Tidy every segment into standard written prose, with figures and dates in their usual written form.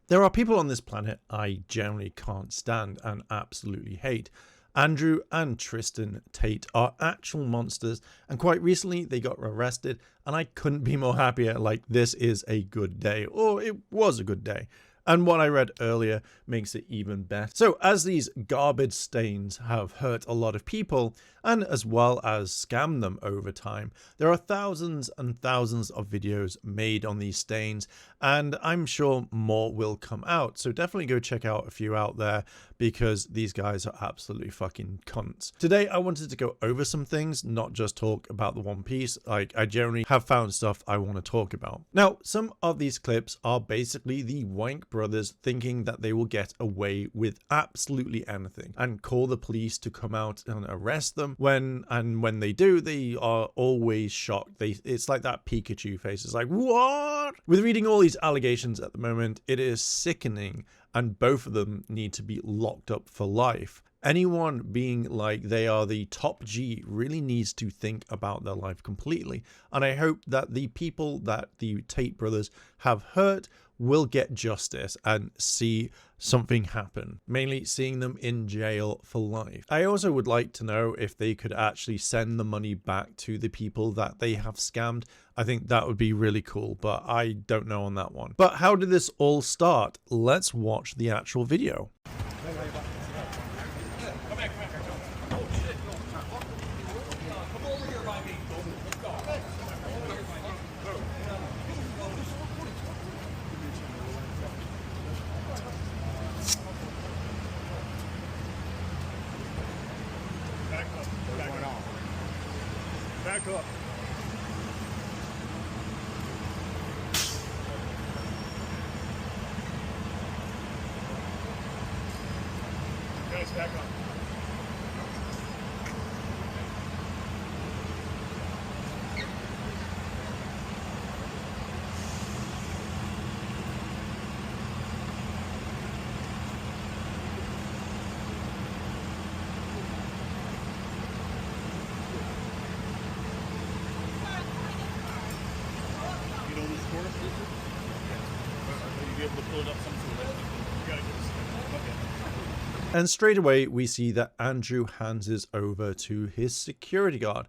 There are people on this planet I generally can't stand and absolutely hate. Andrew and Tristan Tate are actual monsters, and quite recently they got arrested, and I couldn't be more happier. Like, this is a good day, or it was a good day. And what I read earlier makes it even better. So as these garbage stains have hurt a lot of people, and as well as scammed them over time, there are thousands and thousands of videos made on these stains, and I'm sure more will come out. So definitely go check out a few out there, because these guys are absolutely fucking cunts. Today I wanted to go over some things, not just talk about the One Piece. Like, I generally have found stuff I want to talk about. Now, some of these clips are basically the Wank brothers thinking that they will get away with absolutely anything and call the police to come out and arrest them, when they do, they are always shocked. It's like that Pikachu face. It's like, what? With reading all these allegations at the moment, it is sickening, and both of them need to be locked up for life. Anyone being like they are the top G really needs to think about their life completely, and I hope that the people that the Tate brothers have hurt will get justice and see something happen, mainly seeing them in jail for life. I also would like to know if they could actually send the money back to the people that they have scammed. I think that would be really cool, but I don't know on that one. But how did this all start? Let's watch the actual video. Back up. Guys, back up. And straight away we see that Andrew hands this over to his security guard,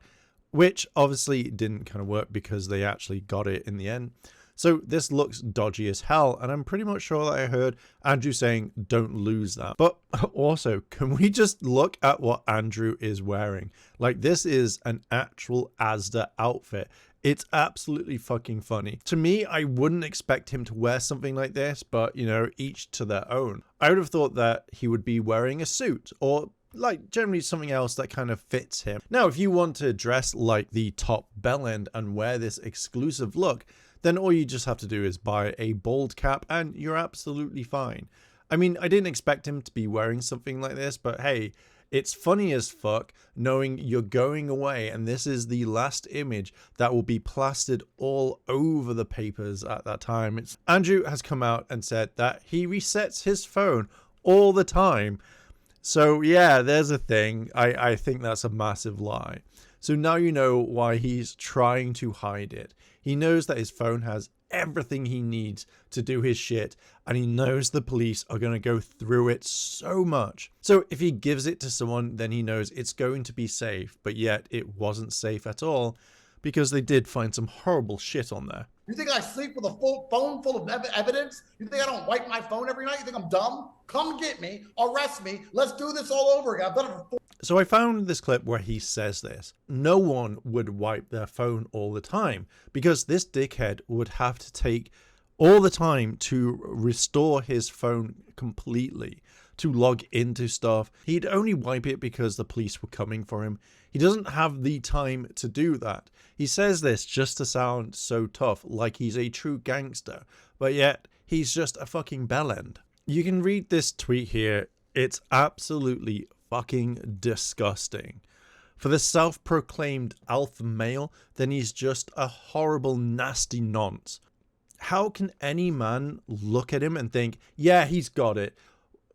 which obviously didn't kind of work because they actually got it in the end. So this looks dodgy as hell, and I'm pretty much sure that I heard Andrew saying, don't lose that. But also, can we just look at what Andrew is wearing? Like, this is an actual Asda outfit. It's absolutely fucking funny. To me, I wouldn't expect him to wear something like this, but, you know, each to their own. I would have thought that he would be wearing a suit, or like generally something else that kind of fits him. Now, if you want to dress like the top bellend and wear this exclusive look, then all you just have to do is buy a bald cap and you're absolutely fine. I mean, I didn't expect him to be wearing something like this, but hey, it's funny as fuck knowing you're going away and this is the last image that will be plastered all over the papers at that time. Andrew has come out and said that he resets his phone all the time. So yeah, there's a thing. I think that's a massive lie. So now you know why he's trying to hide it. He knows that his phone has everything he needs to do his shit, and he knows the police are going to go through it so much. So if he gives it to someone, then he knows it's going to be safe, but yet it wasn't safe at all because they did find some horrible shit on there. You think I sleep with a full phone full of evidence? You think I don't wipe my phone every night? You think I'm dumb? Come get me, arrest me, let's do this all over again. I've done it for So I found this clip where he says this. No one would wipe their phone all the time because this dickhead would have to take all the time to restore his phone completely, to log into stuff. He'd only wipe it because the police were coming for him. He doesn't have the time to do that. He says this just to sound so tough, like he's a true gangster, but yet he's just a fucking bellend. You can read this tweet here. It's absolutely fucking disgusting. For the self-proclaimed alpha male, then he's just a horrible, nasty nonce. How can any man look at him and think, yeah, he's got it,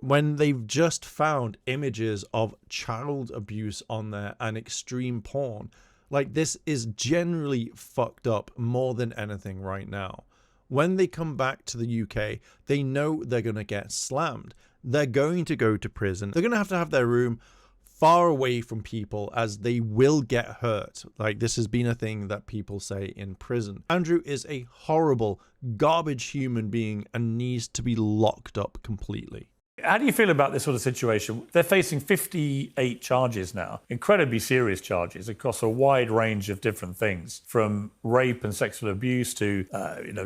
when they've just found images of child abuse on there and extreme porn? Like, this is generally fucked up more than anything right now. when they come back to the UK, they know they're going to get slammed. They're going to go to prison. They're going to have their room far away from people, as they will get hurt. Like, this has been a thing that people say in prison. Andrew is a horrible, garbage human being and needs to be locked up completely. How do you feel about this sort of situation? They're facing 58 charges now, incredibly serious charges across a wide range of different things, from rape and sexual abuse to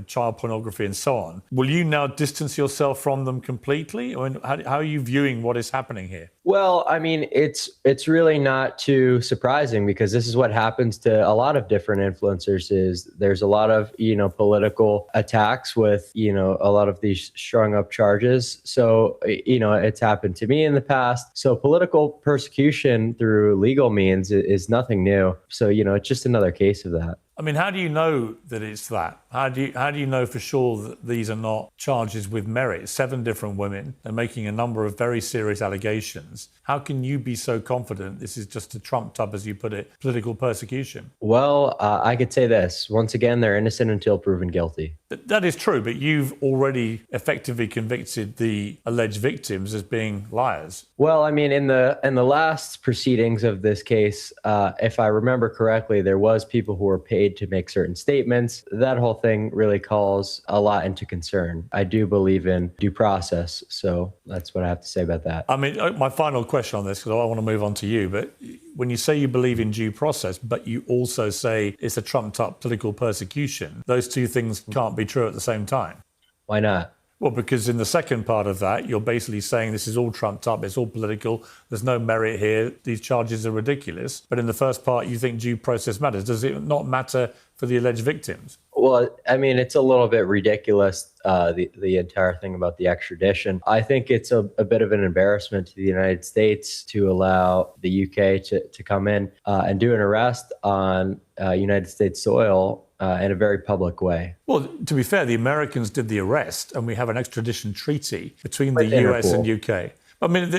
child pornography and so on. Will you now distance yourself from them completely? I mean, how are you viewing what is happening here? Well, I mean, it's really not too surprising, because this is what happens to a lot of different influencers. Is there's a lot of political attacks with a lot of these strung up charges. So it's happened to me in the past. So political persecution through legal means is nothing new. So it's just another case of that. I mean, how do you know that it's that? How do you know for sure that these are not charges with merit? 7 different women. They're making a number of very serious allegations. How can you be so confident this is just a trumped up, as you put it, political persecution? Well, I could say this. Once again, they're innocent until proven guilty. That is true, but you've already effectively convicted the alleged victims as being liars. Well, I mean, in the last proceedings of this case, if I remember correctly, there was people who were paid to make certain statements. That whole thing really calls a lot into concern. I do believe in due process, so that's what I have to say about that. I mean, my final question on this, because I want to move on to you, but when you say you believe in due process, but you also say it's a trumped up political persecution, those two things can't be true at the same time. Why not? Well, because in the second part of that, you're basically saying this is all trumped up, it's all political, there's no merit here, these charges are ridiculous. But in the first part, you think due process matters. Does it not matter for the alleged victims? Well, I mean, it's a little bit ridiculous, the entire thing about the extradition. I think it's a bit of an embarrassment to the United States to allow the UK to come in and do an arrest on United States soil in a very public way. Well, to be fair, the Americans did the arrest, and we have an extradition treaty between the US and UK. I mean,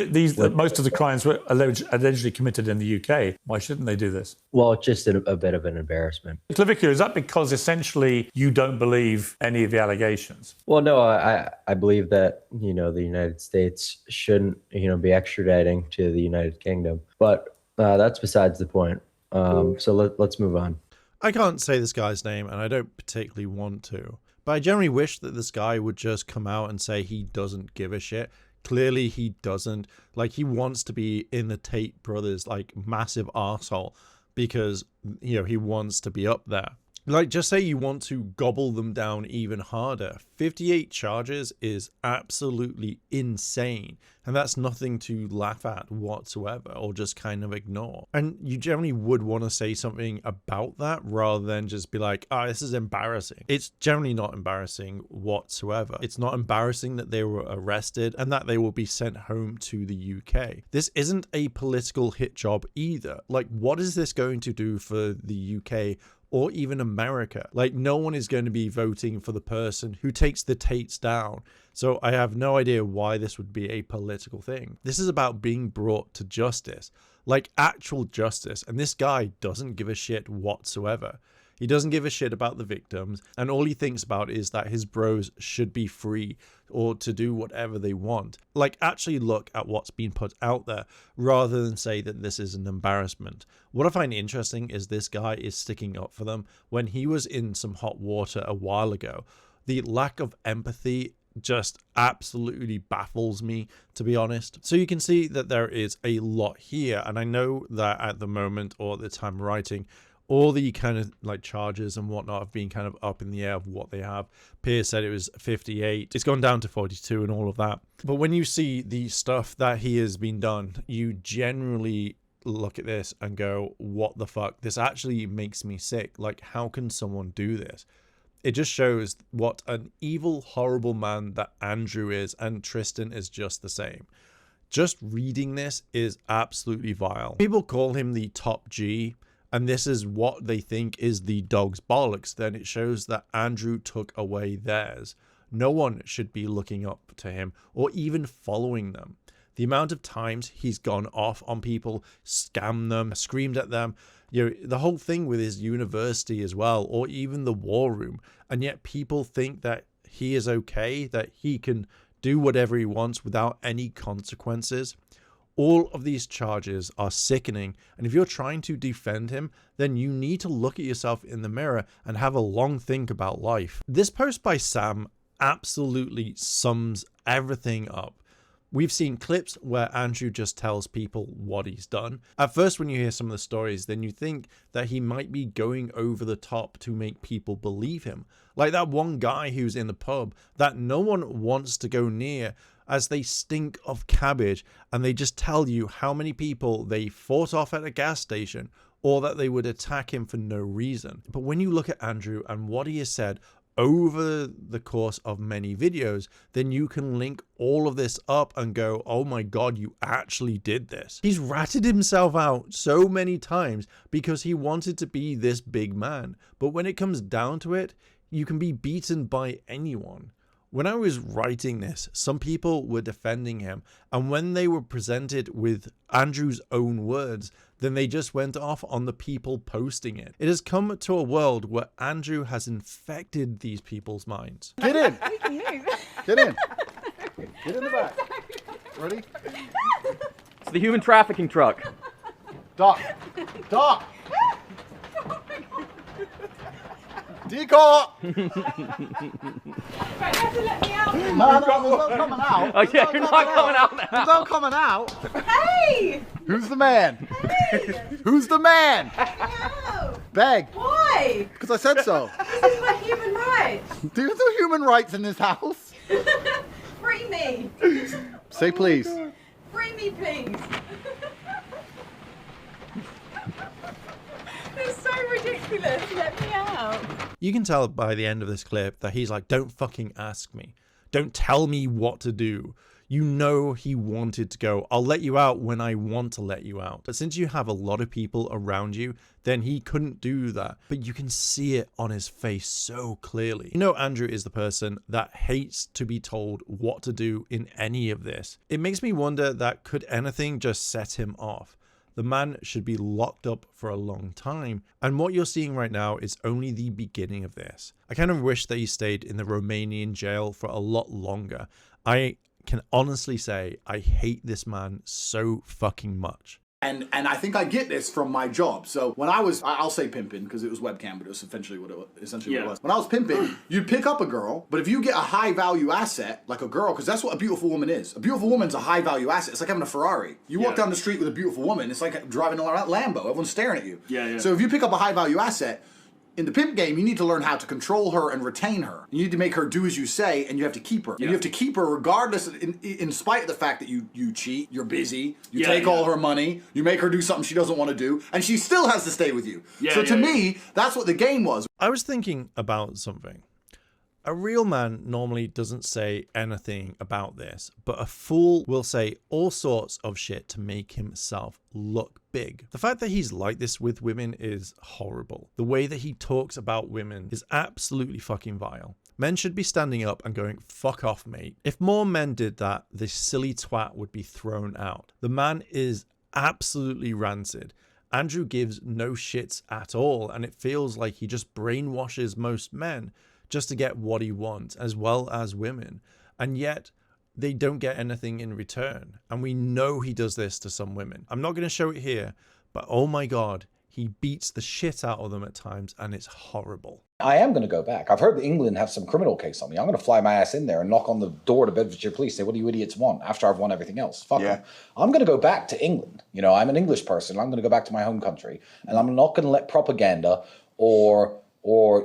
most of the crimes were allegedly committed in the UK. Why shouldn't they do this? Well, it's just a bit of an embarrassment. Clivica, is that because essentially you don't believe any of the allegations? Well, no, I believe that, the United States shouldn't, be extraditing to the United Kingdom. But that's besides the point. So let's move on. I can't say this guy's name, and I don't particularly want to, but I generally wish that this guy would just come out and say he doesn't give a shit. Clearly he doesn't. Like, he wants to be in the Tate brothers, like, massive arsehole, because, he wants to be up there. Like, just say you want to gobble them down even harder. 58 charges is absolutely insane. And that's nothing to laugh at whatsoever or just kind of ignore. And you generally would want to say something about that rather than just be like, this is embarrassing. It's generally not embarrassing whatsoever. It's not embarrassing that they were arrested and that they will be sent home to the UK. This isn't a political hit job either. Like, what is this going to do for the UK or even America? Like, no one is going to be voting for the person who takes the Tates down. So I have no idea why this would be a political thing. This is about being brought to justice, like actual justice. And this guy doesn't give a shit whatsoever. He doesn't give a shit about the victims, and all he thinks about is that his bros should be free or to do whatever they want. Like, actually look at what's been put out there rather than say that this is an embarrassment. What I find interesting is this guy is sticking up for them when he was in some hot water a while ago. The lack of empathy just absolutely baffles me, to be honest. So you can see that there is a lot here, and I know that at the moment, or at the time of writing, all the kind of like charges and whatnot have been kind of up in the air of what they have. Piers said it was 58. It's gone down to 42 and all of that. But when you see the stuff that he has been done, you generally look at this and go, what the fuck? This actually makes me sick. Like, how can someone do this? It just shows what an evil, horrible man that Andrew is, and Tristan is just the same. Just reading this is absolutely vile. People call him the top G, and this is what they think is the dog's bollocks. Then it shows that Andrew took away theirs. No one should be looking up to him or even following them. The amount of times he's gone off on people, scammed them, screamed at them, the whole thing with his university as well, or even the war room. And yet people think that he is okay, that he can do whatever he wants without any consequences. All of these charges are sickening, and if you're trying to defend him, then you need to look at yourself in the mirror and have a long think about life. This post by Sam absolutely sums everything up. We've seen clips where Andrew just tells people what he's done. At first, when you hear some of the stories, then you think that he might be going over the top to make people believe him. Like that one guy who's in the pub that no one wants to go near, as they stink of cabbage, and they just tell you how many people they fought off at a gas station, or that they would attack him for no reason. But when you look at Andrew and what he has said over the course of many videos, then you can link all of this up and go, oh my god, you actually did this. He's ratted himself out so many times because he wanted to be this big man. But when it comes down to it, you can be beaten by anyone. When I was writing this, some people were defending him, and when they were presented with Andrew's own words, then they just went off on the people posting it. It has come to a world where Andrew has infected these people's minds. Get in! Get in! Get in the back. Ready? It's the human trafficking truck. Doc! Doc! Decor! Right, you have to let me out. No, there's no coming out. Oh yeah, you're not coming out now. There's no coming out. Hey! Who's the man? Hey! Who's the man? No! Beg. Why? Because I said so. This is my human rights. Do you do human rights in this house? Free me. Say please. Free me, please. It's so ridiculous. Let me out. You can tell by the end of this clip that he's like, don't fucking ask me. Don't tell me what to do. You know he wanted to go, I'll let you out when I want to let you out. But since you have a lot of people around you, then he couldn't do that. But you can see it on his face so clearly. You know, Andrew is the person that hates to be told what to do in any of this. It makes me wonder that could anything just set him off? The man should be locked up for a long time, and what you're seeing right now is only the beginning of this. I kind of wish that he stayed in the Romanian jail for a lot longer. I can honestly say I hate this man so fucking much. And I think I get this from my job. So when I'll say pimping because it was webcam, but it was essentially what it was. When I was pimping, you'd pick up a girl, but if you get a high value asset, like a girl, because that's what a beautiful woman is. A beautiful woman's a high value asset. It's like having a Ferrari. You walk down the street with a beautiful woman, it's like driving around Lambo. Everyone's staring at you. So if you pick up a high value asset, in the pimp game, you need to learn how to control her and retain her. You need to make her do as you say, and you have to keep her. And you have to keep her regardless, in spite of the fact that you cheat, you're busy, you take all her money, you make her do something she doesn't want to do, and she still has to stay with you. So to me, that's what the game was. I was thinking about something. A real man normally doesn't say anything about this, but a fool will say all sorts of shit to make himself look big. The fact that he's like this with women is horrible. The way that he talks about women is absolutely fucking vile. Men should be standing up and going, fuck off, mate. If more men did that, this silly twat would be thrown out. The man is absolutely rancid. Andrew gives no shits at all, and it feels like he just brainwashes most men just to get what he wants, as well as women. And yet, they don't get anything in return. And we know he does this to some women. I'm not going to show it here, but oh my God, he beats the shit out of them at times, and it's horrible. I am going to go back. I've heard that England have some criminal case on me. I'm going to fly my ass in there and knock on the door to Bedfordshire Police, say, what do you idiots want, after I've won everything else? Fuck them. I'm going to go back to England. You know, I'm an English person. I'm going to go back to my home country, and I'm not going to let propaganda or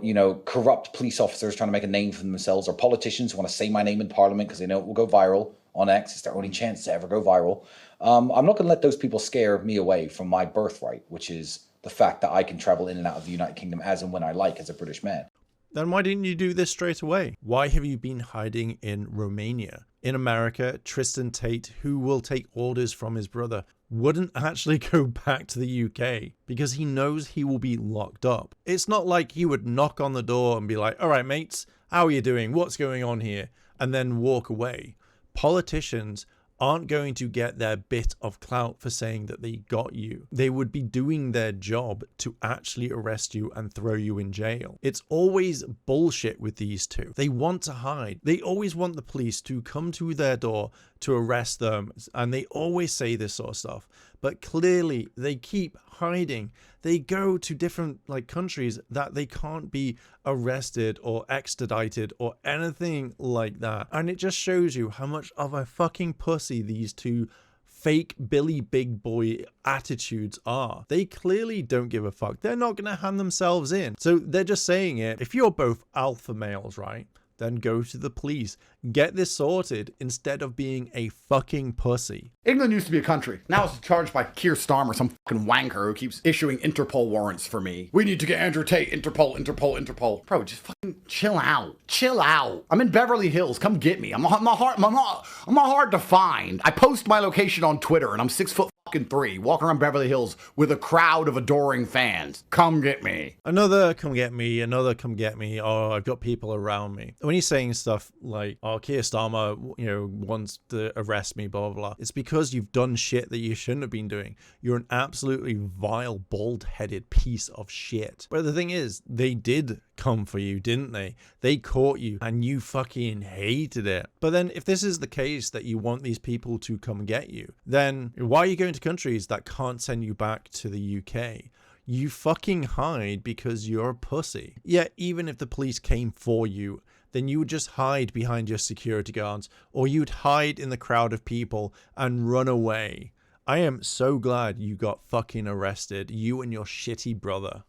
you know, corrupt police officers trying to make a name for themselves, or politicians who want to say my name in Parliament because they know it will go viral on X. It's their only chance to ever go viral. I'm not going to let those people scare me away from my birthright, which is the fact that I can travel in and out of the United Kingdom as and when I like as a British man. Then why didn't you do this straight away? Why have you been hiding in Romania? In America, Tristan Tate, who will take orders from his brother, wouldn't actually go back to the UK because he knows he will be locked up. It's not like he would knock on the door and be like, all right, mates, how are you doing? What's going on here? And then walk away. Politicians aren't going to get their bit of clout for saying that they got you. They would be doing their job to actually arrest you and throw you in jail. It's always bullshit with these two. They want to hide. They always want the police to come to their door to arrest them, and they always say this sort of stuff. But clearly they keep hiding. They go to different countries that they can't be arrested or extradited or anything like that. And it just shows you how much of a fucking pussy these two fake Billy Big Boy attitudes are. They clearly don't give a fuck. They're not going to hand themselves in. So they're just saying it. If you're both alpha males, right? Then go to the police. Get this sorted instead of being a fucking pussy. England used to be a country. Now it's charged by Keir Starmer, some fucking wanker who keeps issuing Interpol warrants for me. We need to get Andrew Tate. Interpol. Bro, just fucking chill out. Chill out. I'm in Beverly Hills. Come get me. I'm not hard to find. I post my location on Twitter and I'm 6'3", walking around Beverly Hills with a crowd of adoring fans. Come get me. Another come get me. Another come get me. Oh, I've got people around me. When he's saying stuff like, oh, Keir Starmer, wants to arrest me, blah, blah, blah. It's because you've done shit that you shouldn't have been doing. You're an absolutely vile, bald-headed piece of shit. But the thing is, they did come for you, didn't they? They caught you and you fucking hated it. But then if this is the case that you want these people to come get you, then why are you going to countries that can't send you back to the UK? You fucking hide because you're a pussy. Yet even if the police came for you, then you would just hide behind your security guards, or you'd hide in the crowd of people and run away. I am so glad you got fucking arrested, you and your shitty brother.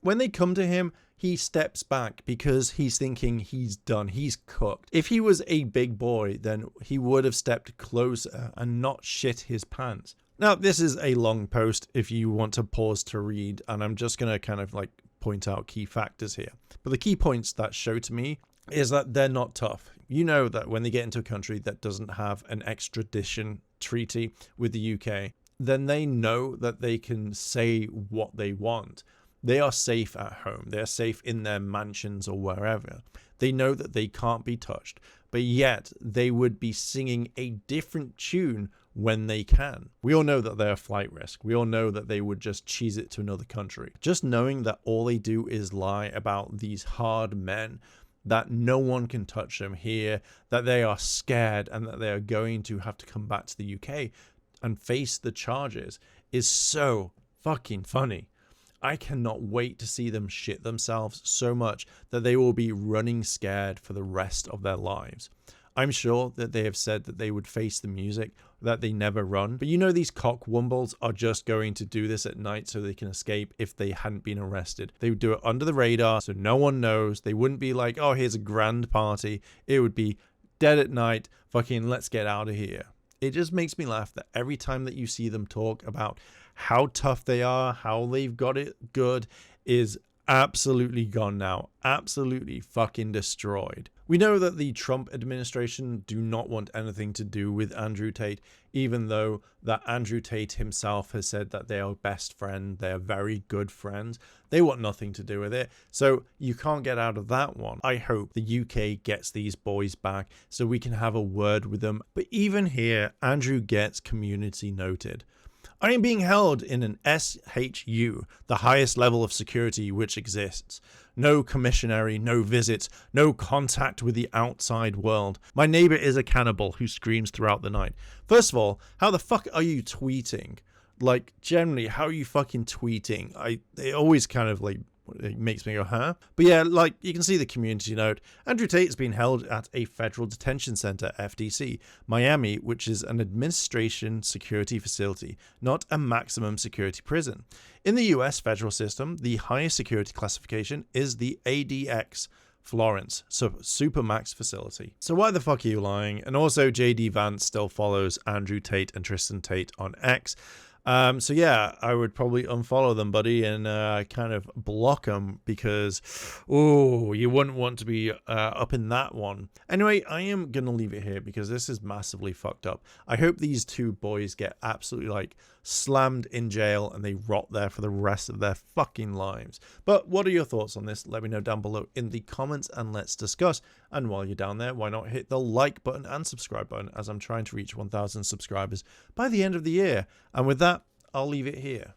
When they come to him, he steps back because he's thinking he's done, he's cooked. If he was a big boy, then he would have stepped closer and not shit his pants. Now, this is a long post if you want to pause to read, and I'm just going to kind of point out key factors here. But the key points that show to me is that they're not tough. You know that when they get into a country that doesn't have an extradition treaty with the UK, then they know that they can say what they want. They are safe at home. They're safe in their mansions or wherever. They know that they can't be touched, but yet they would be singing a different tune when they can. We all know that they're a flight risk. We all know that they would just cheese it to another country. Just knowing that all they do is lie about these hard men, that no one can touch them here, that they are scared and that they are going to have to come back to the UK and face the charges is so fucking funny. I cannot wait to see them shit themselves so much that they will be running scared for the rest of their lives. I'm sure that they have said that they would face the music, that they never run. But these cockwombles are just going to do this at night so they can escape if they hadn't been arrested. They would do it under the radar so no one knows. They wouldn't be like, oh, here's a grand party. It would be dead at night, fucking let's get out of here. It just makes me laugh that every time that you see them talk about how tough they are, how they've got it good, is absolutely gone now. Absolutely fucking destroyed. We know that the Trump administration do not want anything to do with Andrew Tate, even though that Andrew Tate himself has said that they are best friends, they are very good friends. They want nothing to do with it, so you can't get out of that one. I hope the UK gets these boys back so we can have a word with them. But even here, Andrew gets community noted. I am being held in an SHU, the highest level of security which exists. No commissionary, no visits, no contact with the outside world. My neighbor is a cannibal who screams throughout the night. First of all, how the fuck are you tweeting? Generally, how are you fucking tweeting? It always kind of it makes me go, huh? But yeah, you can see the community note. Andrew Tate has been held at a federal detention center, FDC, Miami, which is an administration security facility, not a maximum security prison. In the US federal system, the highest security classification is the ADX, Florence, so Supermax facility. So why the fuck are you lying? And also, JD Vance still follows Andrew Tate and Tristan Tate on X. So yeah, I would probably unfollow them, buddy, and kind of block them because, oh, you wouldn't want to be up in that one. Anyway, I am gonna leave it here because this is massively fucked up. I hope these two boys get absolutely like slammed in jail and they rot there for the rest of their fucking lives. But what are your thoughts on this? Let me know down below in the comments and let's discuss. And while you're down there, why not hit the like button and subscribe button, as I'm trying to reach 1,000 subscribers by the end of the year. And with that, I'll leave it here.